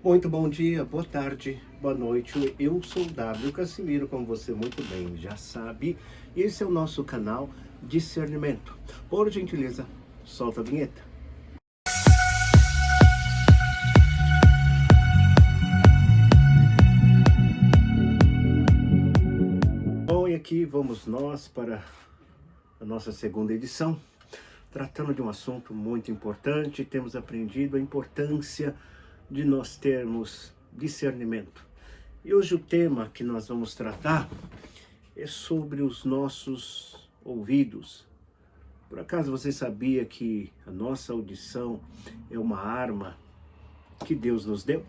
Muito bom dia, boa tarde, boa noite. Eu sou o W Casimiro, como você muito bem já sabe. Esse é o nosso canal Discernimento. Por gentileza, solta a vinheta. Bom, e aqui vamos nós para a nossa segunda edição, tratando de um assunto muito importante. Temos aprendido a importância de nós termos discernimento. E hoje o tema que nós vamos tratar é sobre os nossos ouvidos. Por acaso você sabia que a nossa audição é uma arma que Deus nos deu?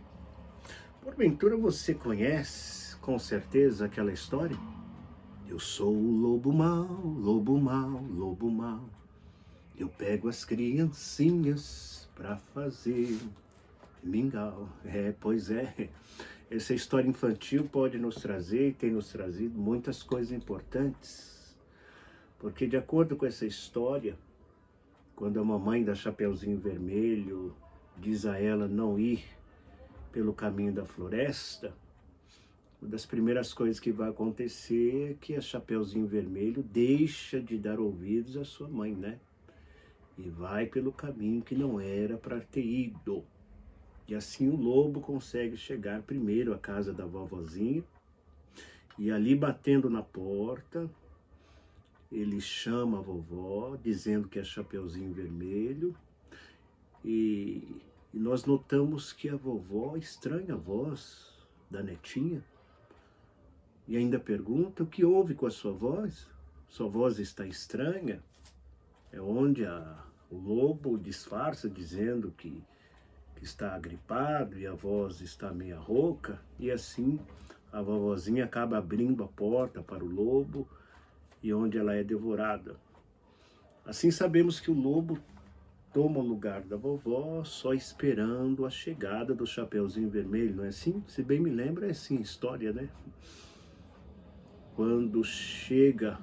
Porventura você conhece com certeza aquela história? Eu sou o lobo mau, lobo mau, lobo mau. Eu pego as criancinhas pra fazer mingau. Pois é. Essa história infantil pode nos trazer e tem nos trazido muitas coisas importantes. Porque de acordo com essa história, quando a mamãe da Chapeuzinho Vermelho diz a ela não ir pelo caminho da floresta, uma das primeiras coisas que vai acontecer é que a Chapeuzinho Vermelho deixa de dar ouvidos à sua mãe, né? E vai pelo caminho que não era para ter ido. E assim o lobo consegue chegar primeiro à casa da vovozinha, e ali batendo na porta, ele chama a vovó, dizendo que é Chapeuzinho Vermelho, e nós notamos que a vovó estranha a voz da netinha, e ainda pergunta: o que houve com a sua voz? Sua voz está estranha? É onde o lobo disfarça dizendo que está gripado e a voz está meia rouca, e assim a vovozinha acaba abrindo a porta para o lobo e onde ela é devorada. Assim sabemos que o lobo toma o lugar da vovó só esperando a chegada do Chapeuzinho Vermelho, não é assim? Se bem me lembro, é assim a história, né? Quando chega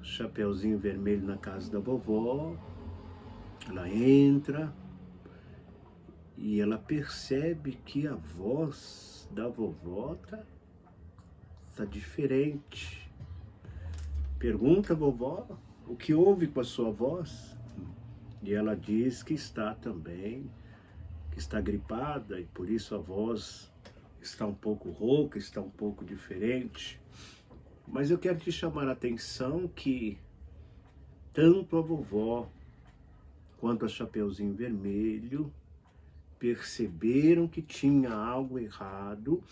o Chapeuzinho Vermelho na casa da vovó, ela entra e ela percebe que a voz da vovó tá diferente. Pergunta a vovó o que houve com a sua voz, e ela diz que está também, que está gripada e por isso a voz está um pouco rouca, está um pouco diferente. Mas eu quero te chamar a atenção que tanto a vovó quanto a Chapeuzinho Vermelho perceberam que tinha algo errado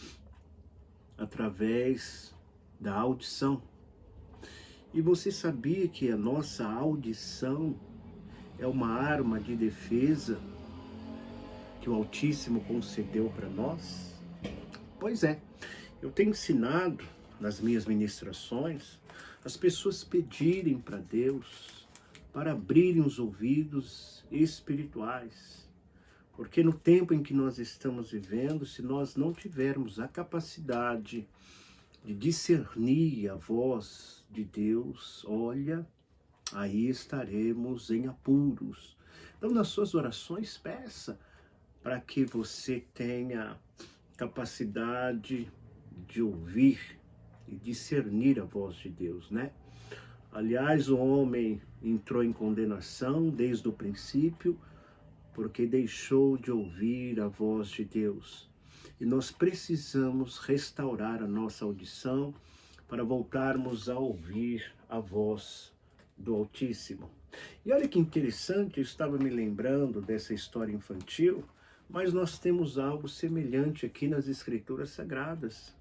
através da audição. E você sabia que a nossa audição é uma arma de defesa que o Altíssimo concedeu para nós? Pois é, eu tenho ensinado nas minhas ministrações as pessoas pedirem para Deus para abrirem os ouvidos espirituais. Porque no tempo em que nós estamos vivendo, se nós não tivermos a capacidade de discernir a voz de Deus, olha, aí estaremos em apuros. Então, nas suas orações, peça para que você tenha capacidade de ouvir e discernir a voz de Deus, né? Aliás, o homem entrou em condenação desde o princípio, porque deixou de ouvir a voz de Deus. E nós precisamos restaurar a nossa audição para voltarmos a ouvir a voz do Altíssimo. E olha que interessante, eu estava me lembrando dessa história infantil, mas nós temos algo semelhante aqui nas Escrituras Sagradas.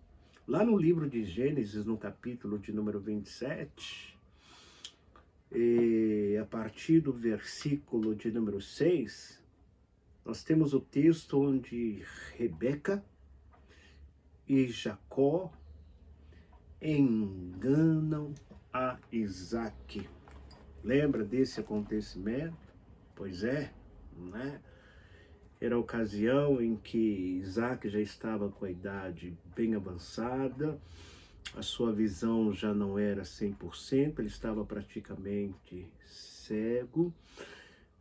Lá no livro de Gênesis, no capítulo de número 27, a partir do versículo de número 6, nós temos o texto onde Rebeca e Jacó enganam a Isaac. Lembra desse acontecimento? Pois é, né? Era a ocasião em que Isaac já estava com a idade bem avançada, a sua visão já não era 100%, ele estava praticamente cego,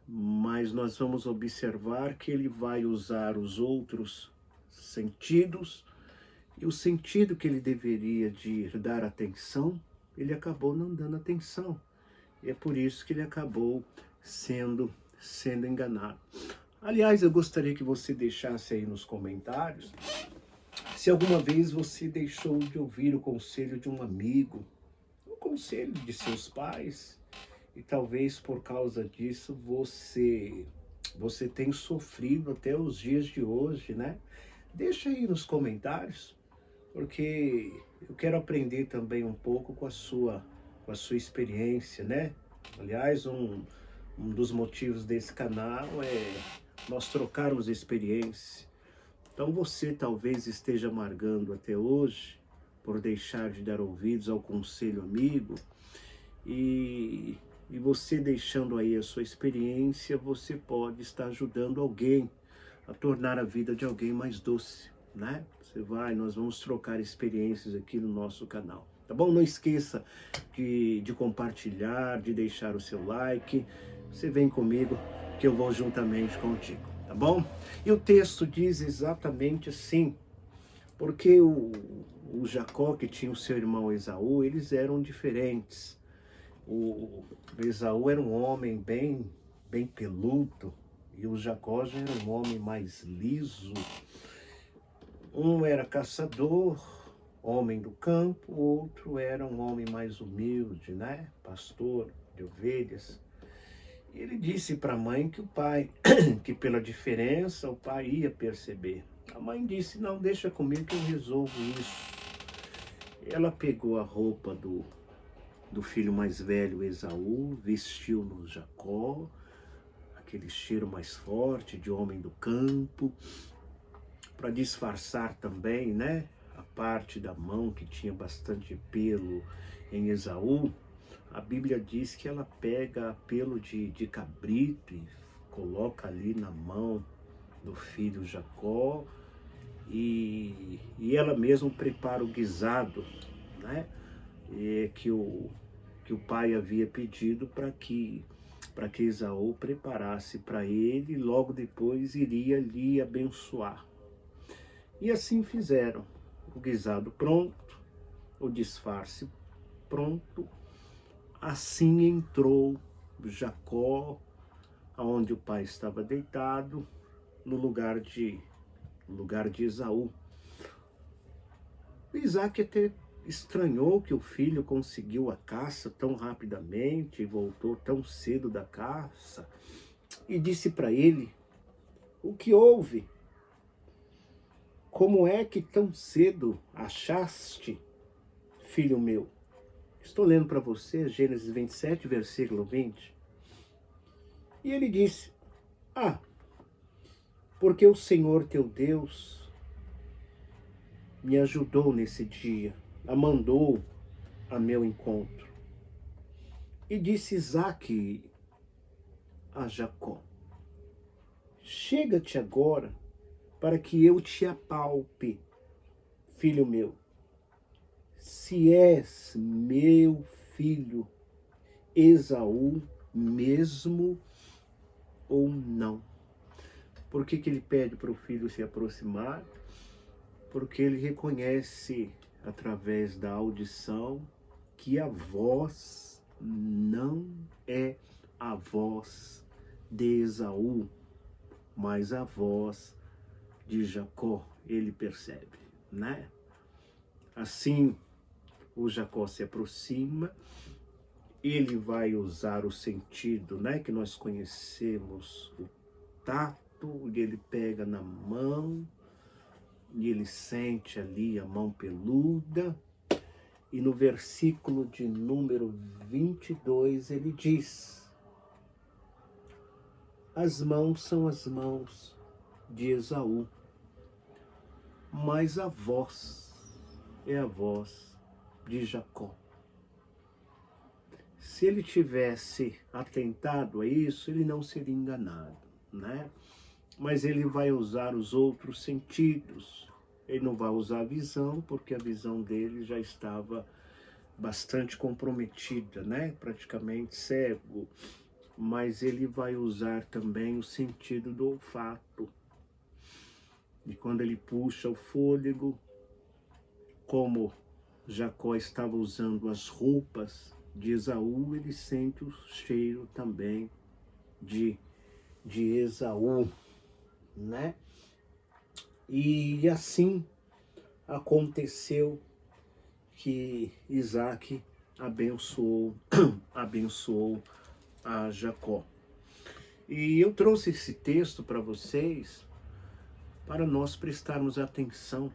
mas nós vamos observar que ele vai usar os outros sentidos, e o sentido que ele deveria de dar atenção, ele acabou não dando atenção. E é por isso que ele acabou sendo enganado. Aliás, eu gostaria que você deixasse aí nos comentários se alguma vez você deixou de ouvir o conselho de um amigo, o conselho de seus pais, e talvez por causa disso você tem sofrido até os dias de hoje, né? Deixa aí nos comentários, porque eu quero aprender também um pouco com a sua experiência, né? Aliás, um dos motivos desse canal é nós trocarmos experiência. Então você talvez esteja amargando até hoje por deixar de dar ouvidos ao conselho amigo, e você deixando aí a sua experiência, você pode estar ajudando alguém a tornar a vida de alguém mais doce, né? Nós vamos trocar experiências aqui no nosso canal, tá bom? Não esqueça de compartilhar, de deixar o seu like. Você vem comigo que eu vou juntamente contigo, tá bom? E o texto diz exatamente assim, porque o Jacó, que tinha o seu irmão Esaú, eles eram diferentes. O Esaú era um homem bem peludo, e o Jacó já era um homem mais liso. Um era caçador, homem do campo, o outro era um homem mais humilde, né? Pastor de ovelhas. E ele disse para a mãe que o pai, que pela diferença o pai ia perceber. A mãe disse: não, deixa comigo que eu resolvo isso. Ela pegou a roupa do filho mais velho, Esaú, vestiu no Jacó, aquele cheiro mais forte de homem do campo, para disfarçar também, né, a parte da mão que tinha bastante pelo em Esaú. A Bíblia diz que ela pega pelo de cabrito e coloca ali na mão do filho Jacó, e ela mesma prepara o guisado, né, que o pai havia pedido para que Esaú preparasse para ele, e logo depois iria lhe abençoar. E assim fizeram. O guisado pronto, o disfarce pronto. Assim entrou Jacó, aonde o pai estava deitado, no lugar de Esaú. Isaac até estranhou que o filho conseguiu a caça tão rapidamente e voltou tão cedo da caça, e disse para ele: o que houve? Como é que tão cedo achaste, filho meu? Estou lendo para você Gênesis 27, versículo 20. E ele disse: porque o Senhor teu Deus me ajudou nesse dia, a mandou a meu encontro. E disse Isaque a Jacó: chega-te agora, para que eu te apalpe, filho meu, se és meu filho Esaú mesmo ou não. Por que ele pede para o filho se aproximar? Porque ele reconhece, através da audição, que a voz não é a voz de Esaú, mas a voz de Jacó. Ele percebe, né? Assim, o Jacó se aproxima, ele vai usar o sentido, né, que nós conhecemos, o tato, e ele pega na mão, e ele sente ali a mão peluda, e no versículo de número 22 ele diz: as mãos são as mãos de Esaú, mas a voz é a voz de Jacó. Se ele tivesse atentado a isso, ele não seria enganado, né? Mas ele vai usar os outros sentidos. Ele não vai usar a visão, porque a visão dele já estava bastante comprometida, né? Praticamente cego. Mas ele vai usar também o sentido do olfato. E quando ele puxa o fôlego, como Jacó estava usando as roupas de Esaú, ele sente o cheiro também de Esaú, né? E assim aconteceu que Isaac abençoou a Jacó. E eu trouxe esse texto para vocês, para nós prestarmos atenção,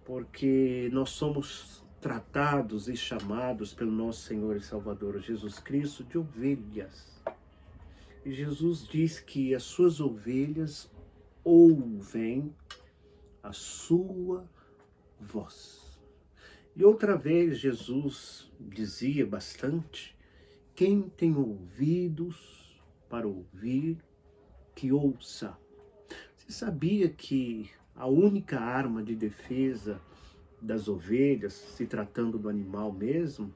porque nós somos tratados e chamados pelo nosso Senhor e Salvador Jesus Cristo de ovelhas. E Jesus diz que as suas ovelhas ouvem a sua voz. E outra vez Jesus dizia bastante: quem tem ouvidos para ouvir, que ouça. Você sabia que a única arma de defesa das ovelhas, se tratando do animal mesmo,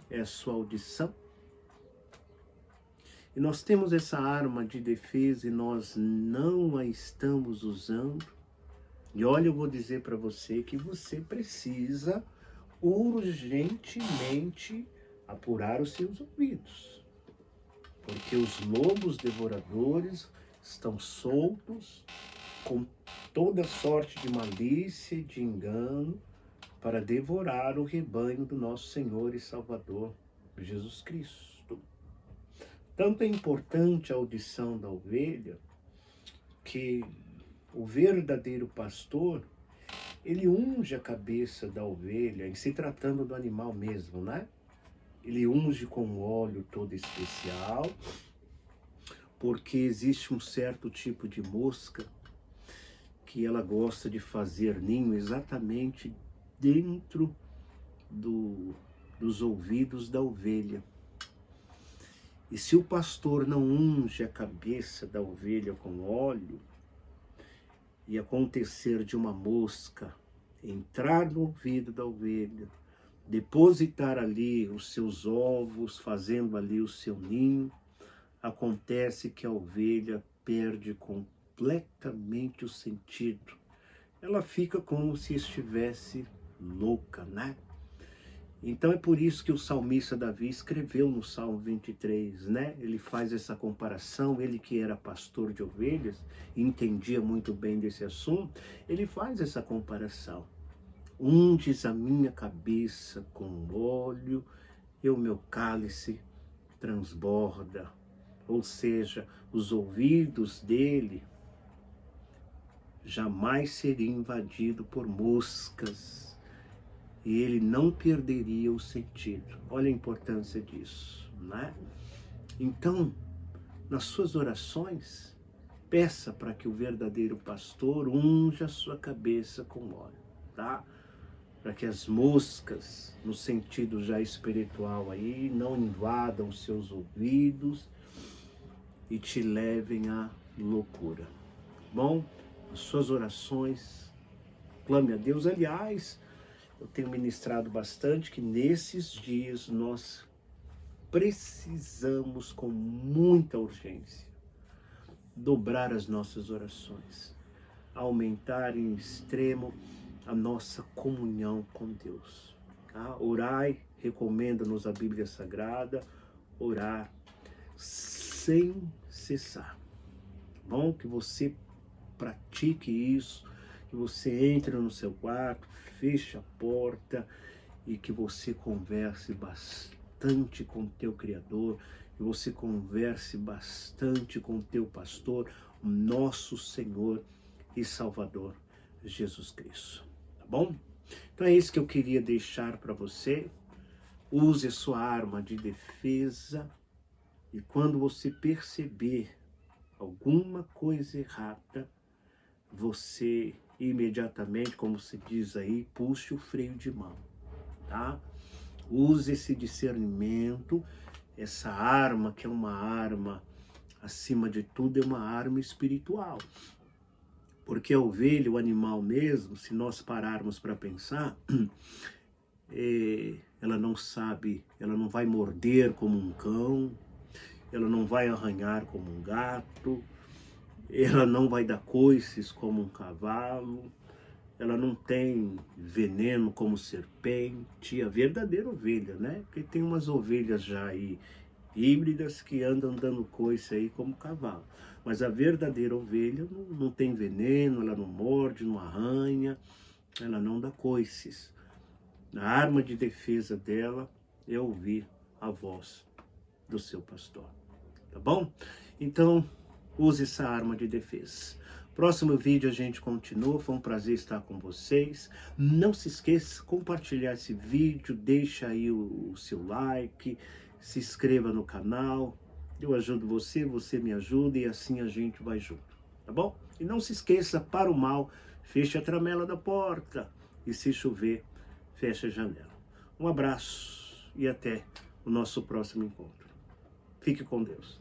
é a sua audição? E nós temos essa arma de defesa e nós não a estamos usando. E olha, eu vou dizer para você que você precisa urgentemente apurar os seus ouvidos. Porque os lobos devoradores estão soltos com toda sorte de malícia e de engano para devorar o rebanho do nosso Senhor e Salvador Jesus Cristo. Tanto é importante a audição da ovelha que o verdadeiro pastor, ele unge a cabeça da ovelha, em se tratando do animal mesmo, né? Ele unge com óleo todo especial, porque existe um certo tipo de mosca que ela gosta de fazer ninho exatamente dentro dos ouvidos da ovelha. E se o pastor não unge a cabeça da ovelha com óleo, e acontecer de uma mosca entrar no ouvido da ovelha, depositar ali os seus ovos, fazendo ali o seu ninho, acontece que a ovelha perde completamente o sentido. Ela fica como se estivesse louca, né? Então é por isso que o salmista Davi escreveu no Salmo 23, né? Ele faz essa comparação, ele que era pastor de ovelhas, e entendia muito bem desse assunto, ele faz essa comparação. Unges a minha cabeça com óleo e o meu cálice transborda. Ou seja, os ouvidos dele jamais seriam invadidos por moscas. E ele não perderia o sentido. Olha a importância disso, né? Então, nas suas orações, peça para que o verdadeiro pastor unja a sua cabeça com óleo, tá? Para que as moscas, no sentido já espiritual aí, não invadam seus ouvidos e te levem à loucura. Bom, as suas orações, clame a Deus. Aliás, eu tenho ministrado bastante que nesses dias nós precisamos com muita urgência dobrar as nossas orações, aumentar em extremo a nossa comunhão com Deus. Tá? Orai, recomenda-nos a Bíblia Sagrada, orar sem cessar. Bom, que você pratique isso, que você entre no seu quarto, feche a porta e que você converse bastante com o teu Criador, que você converse bastante com o teu pastor, nosso Senhor e Salvador Jesus Cristo. Tá bom? Então é isso que eu queria deixar para você. Use a sua arma de defesa e quando você perceber alguma coisa errada, você imediatamente, como se diz aí, puxe o freio de mão, tá? Use esse discernimento, essa arma que é uma arma, acima de tudo, é uma arma espiritual. Porque a ovelha, o animal mesmo, se nós pararmos para pensar, ela não sabe, ela não vai morder como um cão, ela não vai arranhar como um gato, ela não vai dar coices como um cavalo, ela não tem veneno como serpente, a verdadeira ovelha, né? Porque tem umas ovelhas já aí híbridas que andam dando coice aí como cavalo. Mas a verdadeira ovelha não tem veneno, ela não morde, não arranha, ela não dá coices. A arma de defesa dela é ouvir a voz do seu pastor, tá bom? Então, use essa arma de defesa. Próximo vídeo a gente continua, foi um prazer estar com vocês. Não se esqueça de compartilhar esse vídeo, deixa aí o seu like, se inscreva no canal. Eu ajudo você, você me ajuda e assim a gente vai junto, tá bom? E não se esqueça, para o mal, feche a tramela da porta e se chover, feche a janela. Um abraço e até o nosso próximo encontro. Fique com Deus.